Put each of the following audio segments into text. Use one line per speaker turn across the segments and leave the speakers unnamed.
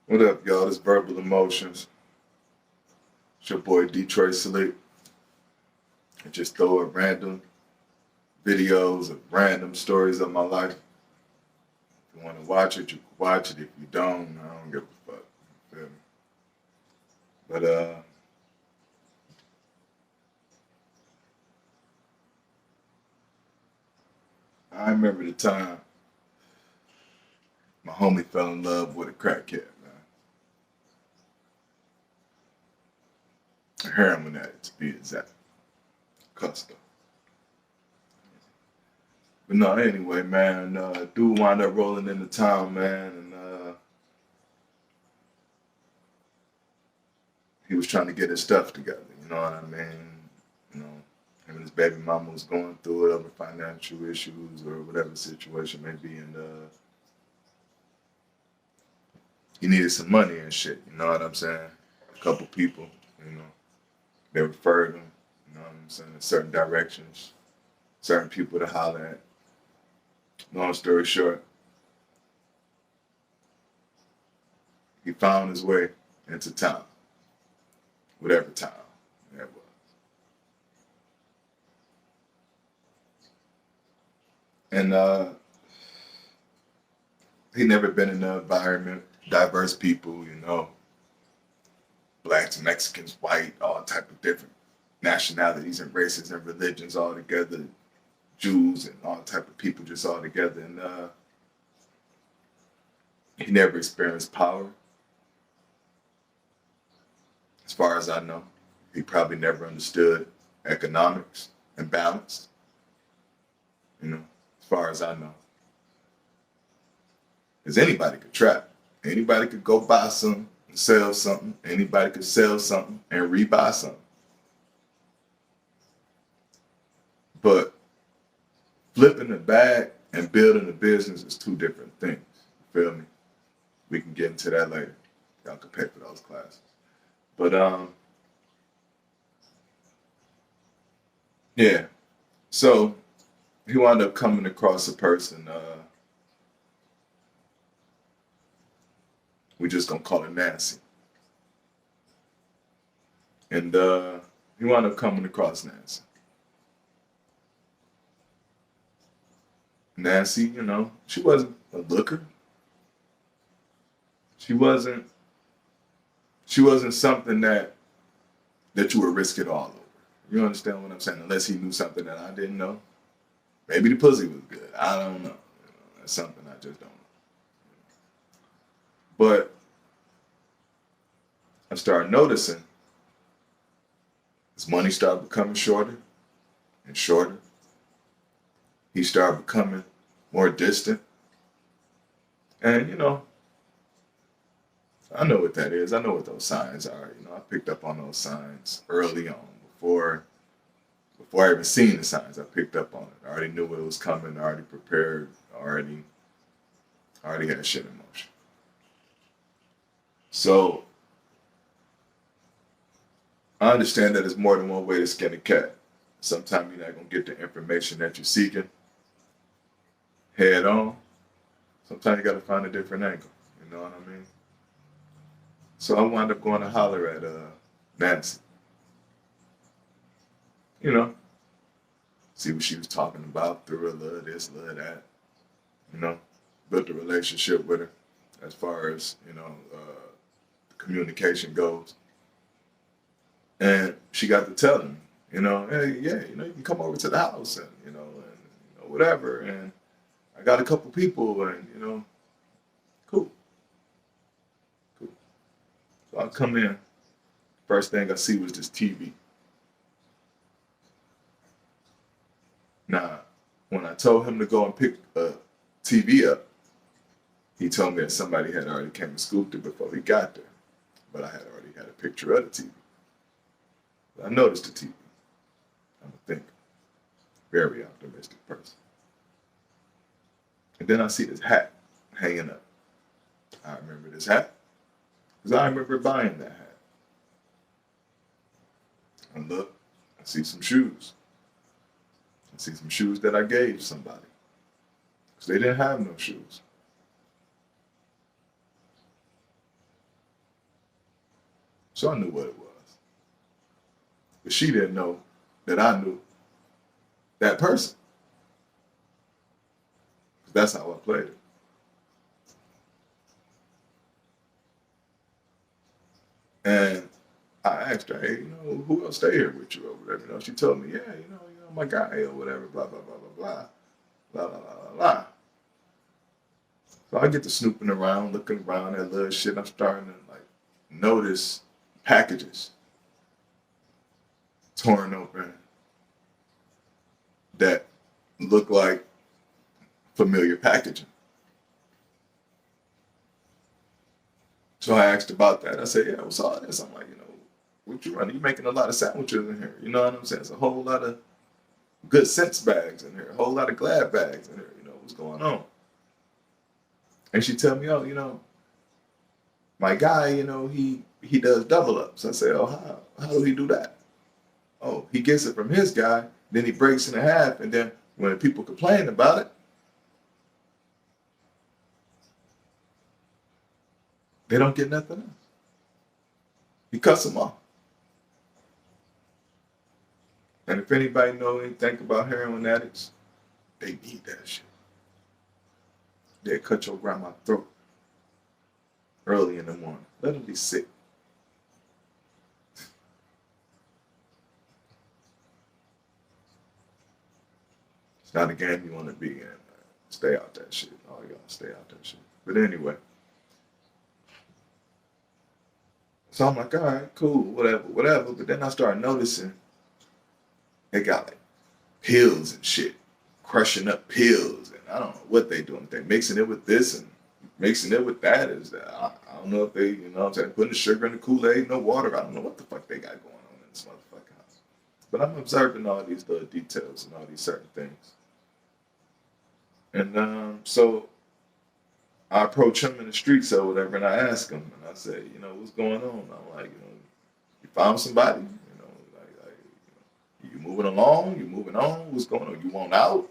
What up, y'all? This Verbal Emotions. It's your boy Detroit Slik. I just throw up random videos of random stories of my life. If you want to watch it, you can watch it. If you don't, I don't give a fuck. You feel me? But I remember the time my homie fell in love with a crackhead, man. A heroin addict, to be exact. Custom. But no, anyway, man, dude wound up rolling into town, man, and he was trying to get his stuff together. You know what I mean? You know, him and his baby mama was going through it over financial issues or whatever the situation may be, and he needed some money and shit. You know what I'm saying? A couple people, you know, they referred him. You know what I'm saying? In certain directions, certain people to holler at. Long story short, he found his way into town, whatever town that was. And he never been in an environment, diverse people, you know, blacks, Mexicans, white, all type of different nationalities and races and religions all together, Jews and all type of people just all together. And he never experienced power, as far as I know. He probably never understood economics and balance, you know, as far as I know. Because anybody could trap. Anybody could go buy something and sell something. Anybody could sell something and rebuy something. But flipping the bag and building a business is two different things. You feel me? We can get into that later. Y'all can pay for those classes. But yeah. So he wound up coming across a person. We just gonna call her Nancy. And he wound up coming across Nancy. Nancy, you know, she wasn't a looker. She wasn't. She wasn't something that you would risk it all over. You understand what I'm saying? Unless he knew something that I didn't know. Maybe the pussy was good. I don't know. That's something I just don't know. But I started noticing his money started becoming shorter and shorter. He started becoming more distant. And, you know, I know what that is. I know what those signs are. You know, I picked up on those signs early on before I even seen the signs. I picked up on it. I already knew what was coming. I already prepared. I already had shit in motion. So I understand that there's more than one way to skin a cat. Sometimes you're not gonna get the information that you're seeking head on. Sometimes you gotta find a different angle. You know what I mean? So I wound up going to holler at Nancy. You know, see what she was talking about, through a little this, little that. You know, built a relationship with her as far as, you know, communication goes. And she got to tell him, you know, hey, yeah, you know, you can come over to the house and, whatever. And I got a couple people and, cool, cool. So I come in. First thing I see was this TV. Now, when I told him to go and pick a TV up, he told me that somebody had already came and scooped it before he got there. But I had already had a picture of the TV. I noticed the TV. I'm a thinker, very optimistic person. And then I see this hat hanging up. I remember this hat because I remember buying that hat. And look, I see some shoes. I see some shoes that I gave somebody because they didn't have no shoes. So I knew what it was. But she didn't know that I knew that person. That's how I played it. And I asked her, hey, who else stay here with you over there? She told me, yeah, my guy or whatever, blah, blah, blah, blah, blah, blah, blah, blah, blah, blah. So I get to snooping around, looking around at little shit. I'm starting to notice packages torn open that look like familiar packaging. So I asked about that. I said, yeah, what's all this? I'm like, what you running? You making a lot of sandwiches in here. You know what I'm saying? It's a whole lot of good sense bags in here, a whole lot of glad bags in here. What's going on? And she tell me, oh, my guy, he does double ups. I say, oh, how do he do that? Oh, he gets it from his guy, then he breaks it in half, and then when people complain about it, they don't get nothing else. He cuts them off. And if anybody know anything about heroin addicts, they need that shit. They cut your grandma's throat early in the morning. Let them be sick. It's not a game you want to be in, man. Stay out that shit. Oh, y'all stay out that shit. But anyway. So I'm like, all right, cool, whatever. But then I started noticing they got pills and shit, crushing up pills, and I don't know what they doing. They mixing it with this and mixing it with that. I don't know if they, what I'm saying, putting the sugar in the Kool-Aid, no water. I don't know what the fuck they got going on in this motherfucking house. But I'm observing all these little details and all these certain things. And so I approach him in the streets or whatever, and I ask him, and I say, what's going on? I'm like, you found somebody? You moving along? You moving on? What's going on? You want out?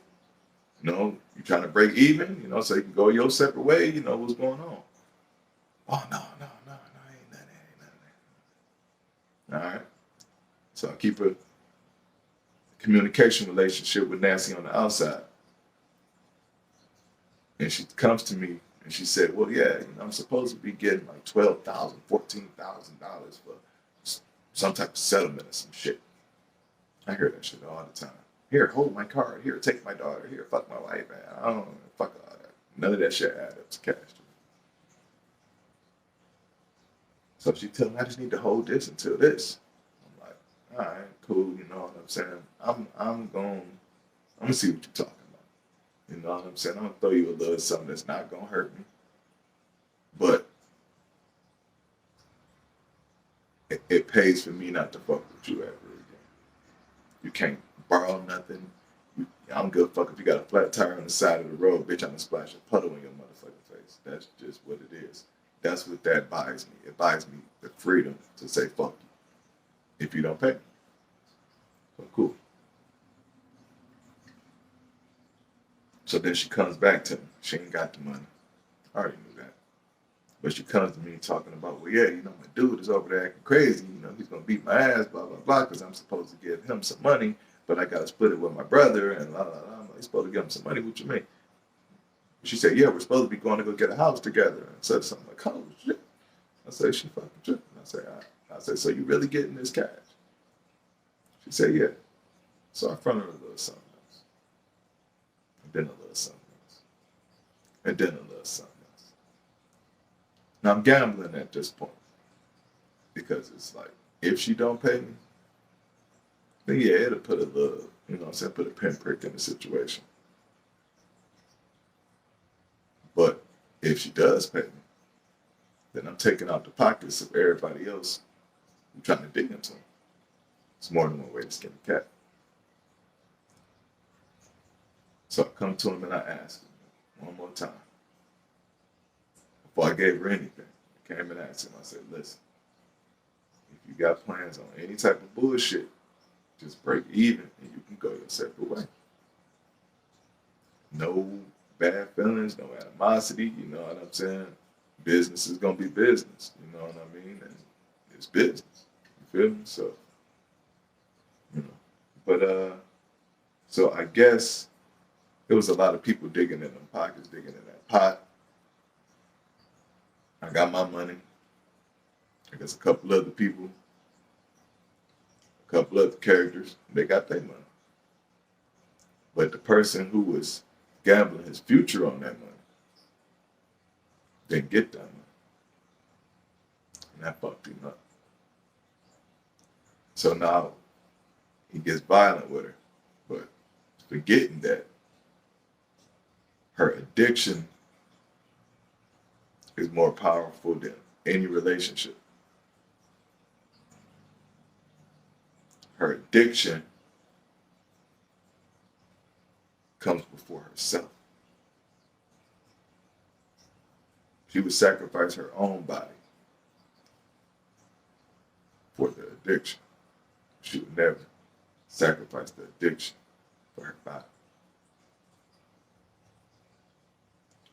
You trying to break even? So you can go your separate way? What's going on? Oh, no, ain't nothing. All right. So I keep a communication relationship with Nancy on the outside. And she comes to me and she said, well, yeah, I'm supposed to be getting like $12,000, $14,000 for some type of settlement or some shit. I hear that shit all the time. Here, hold my card. Here, take my daughter. Here, fuck my wife, man. I don't know. Fuck all that. None of that shit added up to cash. So she told me, I just need to hold this until this. I'm like, all right, cool. You know what I'm saying? I'm going to see what you're talking about. You know what I'm saying? I'm going to throw you a little something that's not going to hurt me. But it pays for me not to fuck with you ever again. You can't borrow nothing. I don't give a fuck if you got a flat tire on the side of the road, bitch, I'm gonna splash a puddle in your motherfucking face. That's just what it is. That's what that buys me. It buys me the freedom to say fuck you if you don't pay me. So cool. So then she comes back to me. She ain't got the money. I already knew that. But she comes to me talking about, well, yeah, my dude is over there acting crazy. He's going to beat my ass, blah, blah, blah, because I'm supposed to give him some money, but I got to split it with my brother, and blah, blah, blah. I'm like, you're supposed to give him some money. What you mean? She said, yeah, we're supposed to be going to go get a house together. And said something like, oh, shit. I said, she fucking tripping. I said, so you really getting this cash? She said, yeah. So I fronted her a little something else. And then a little something else. And then a little something else. Now I'm gambling at this point. Because it's like, if she don't pay me, then yeah, it'll put a little, put a pinprick in the situation. But if she does pay me, then I'm taking out the pockets of everybody else who's trying to dig into them. It's more than one way to skin a cat. So I come to him and I ask him one more time. Before I gave her anything, I came and asked him, I said, listen, if you got plans on any type of bullshit, just break even and you can go your separate way. No bad feelings, no animosity, you know what I'm saying? Business is going to be business, you know what I mean? And his business. You feel me? So, you know. But so I guess there was a lot of people digging in them pockets, digging in that pot. I got my money. I guess a couple other people, a couple other characters, they got their money. But the person who was gambling his future on that money didn't get that money. And that fucked him up. So now he gets violent with her, but forgetting that her addiction is more powerful than any relationship. Her addiction comes before herself. She would sacrifice her own body for the addiction. She would never sacrifice the addiction for her body.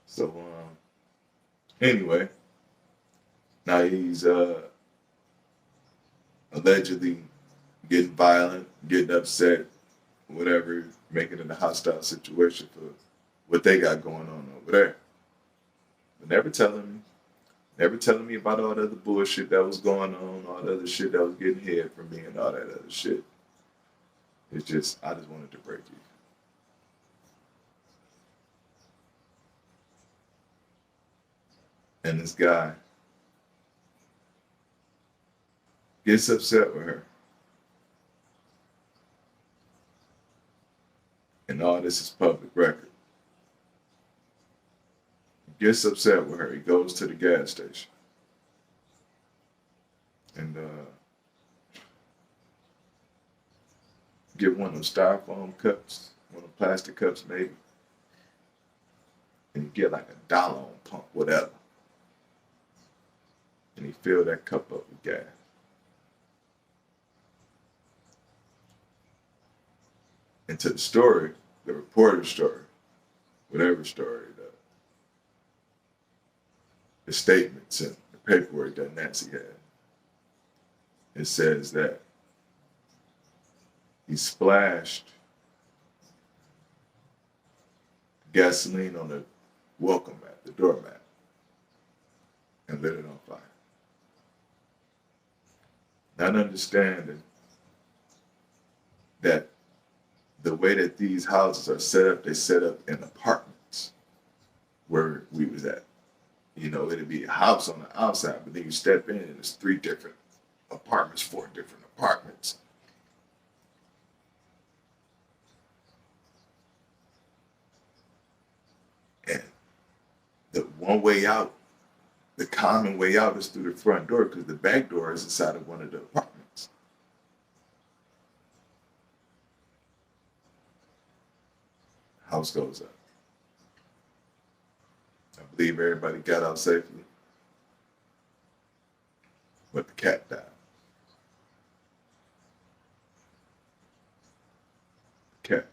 So, anyway, now he's allegedly getting violent, getting upset, whatever, making it a hostile situation for what they got going on over there. But never telling me about all the other bullshit that was going on, all the other shit that was getting head from me and all that other shit. It's just, I just wanted to break you. And this guy gets upset with her. And all this is public record. He gets upset with her. He goes to the gas station. And get one of those styrofoam cups, one of the plastic cups maybe. And you get like $1 on pump, whatever. And he filled that cup up with gas. And to the story, the reporter's story, whatever story, the statements and the paperwork that Nancy had, it says that he splashed gasoline on the welcome mat, the doormat, and lit it on fire. Not understanding that the way that these houses are set up, they set up in apartments where we was at. You know, it'd be a house on the outside, but then you step in and there's 3 different apartments, 4 different apartments. And the one way out, the common way out is through the front door because the back door is inside of one of the apartments. House goes up. I believe everybody got out safely, but the cat died. The cat.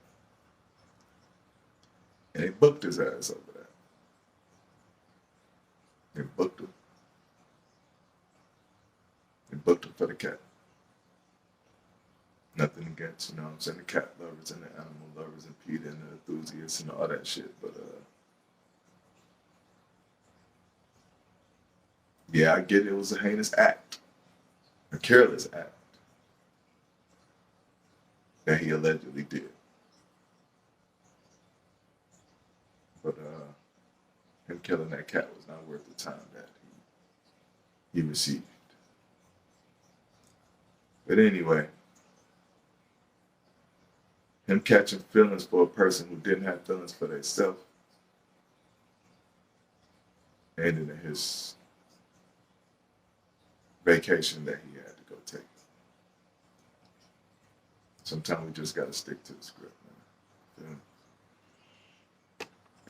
And they booked his ass over that. They booked him. They booked him for the cat. Nothing against, you know what I'm saying, the cat lovers and the animal lovers and PETA and the enthusiasts and all that shit. But yeah, I get it was a heinous act. A careless act that he allegedly did. But him killing that cat was not worth the time that he received. But anyway, him catching feelings for a person who didn't have feelings for themselves ended in his vacation that he had to go take. Sometimes we just gotta stick to the script, man.